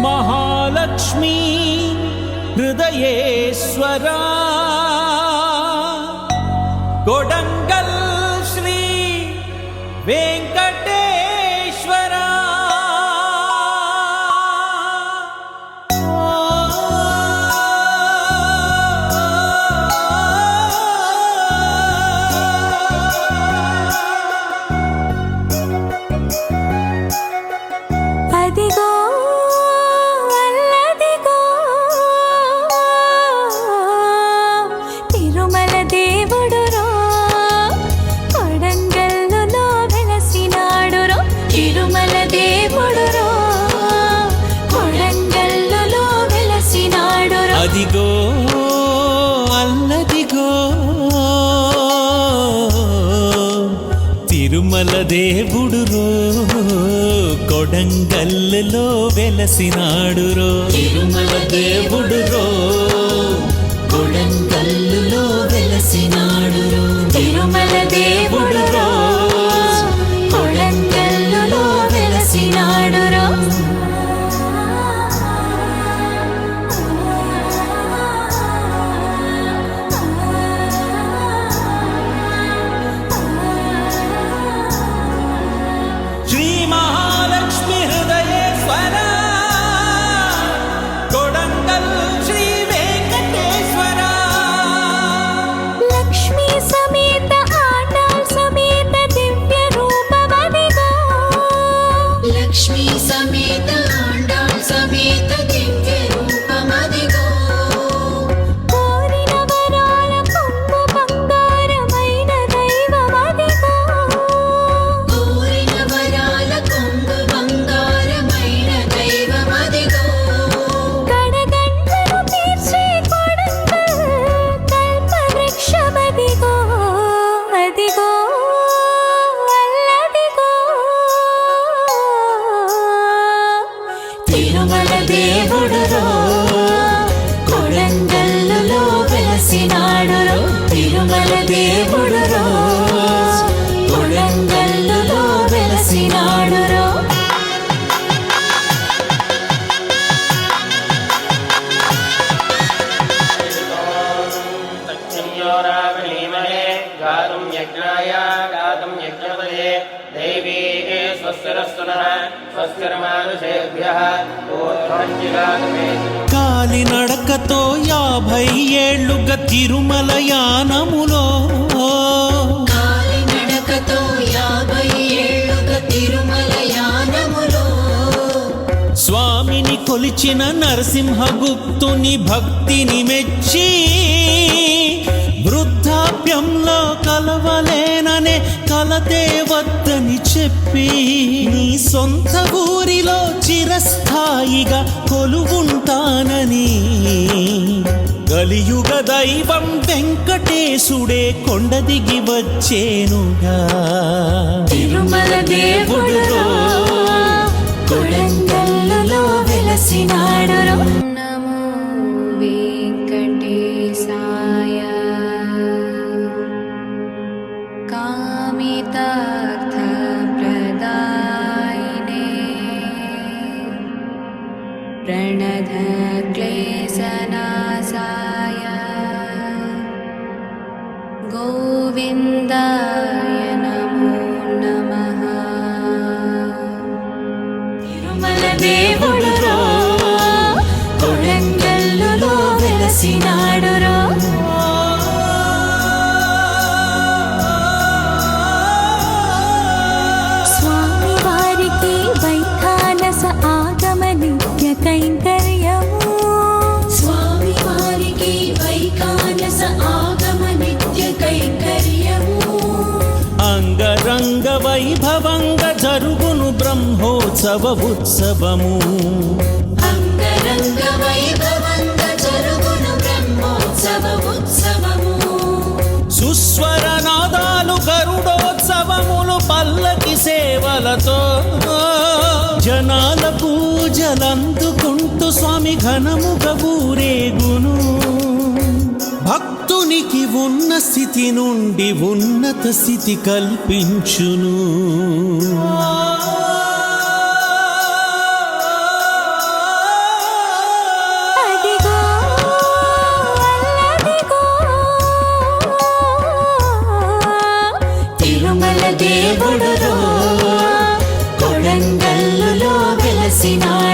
महालक्ष्मी हृदयेश्वरा कोडंगल श्री वेंकटेश्वरा అదిగో అల్లదిగో తిరుమల దేవుడురో కొడంగల్లో వెలసినాడురో తిరుమల దేవుడురో కొడంగల్లో వెలసినాడురో తిరుమల దేవుడురో కొడంగల్లో వెలసినాడురో लक्ष्मी समेत आंडाल समेत दिव्य रूपमदिगो कोरिन वराल कोंगु बंगारमैन दैवमदिगो कोरिन वराल कोंगु बंगारमैन दैवमदिगो गडगंटनु तीर्चे कोडंगल कल्पवृक्षमदिगो अदिगो తిరుమల దేవుడురో కొడంగల్లో వెలసినాడురో తిరుమల దేవుడురో కొడంగల్లో వెలసినాడురో गातुं यज्ञाय गातुं यज्ञपदे देवी स्वस्तिरस्तुनः स्वस्तिर्मानुषेभ्यः కాలి నడకతో 50 ఏళ్లుగా తిరుమల యానములో కాలి నడకతో 50 ఏళ్లుగా తిరుమల యానములో స్వామిని కొలిచిన నరసింహగుప్తుని భక్తిని మెచ్చి వృద్ధాప్యంలో కలవలేననే కలతే వద్దని చెప్పి నీ సొంత ఊరిలో చిరస్థాయిగా కొలువుంటానని కలియుగ దైవం వెంకటేశుడే కొండ దిగి వచ్చేనుగా తిరుమల దేవుడురో కొడంగల్లో వెలసినాడురో నమో వెంకటేశాయ कामितार्थप्रदायिने प्रणतक्लेशनाशाय गोविन्दाय नमो नमः తిరుమల దేవుడురో కొడంగల్లో వెలసినాడురో కైంకర్యము స్వామి వారికి వైకానస ఆగమ నిత్య కైంకర్యము అంగరంగ వైభవంగా జరుగును బ్రహ్మోత్సవ ఉత్సవము అంగరంగ వైభవంగా జరుగును బ్రహ్మోత్సవ ఉత్సవము సుస్వర నాదాలు గరుడోత్సవములు పల్లకి సేవల భక్తులతో జనాల పూజలందుకుంటూ స్వామి ఘనముగా ఊరేగును. భక్తునికి ఉన్న స్థితి నుండి ఉన్నత స్థితి కల్పించును. అదిగో అల్లదిగో తిరుమల దేవుడురో కొడంగల్లులో వెలసినాడు.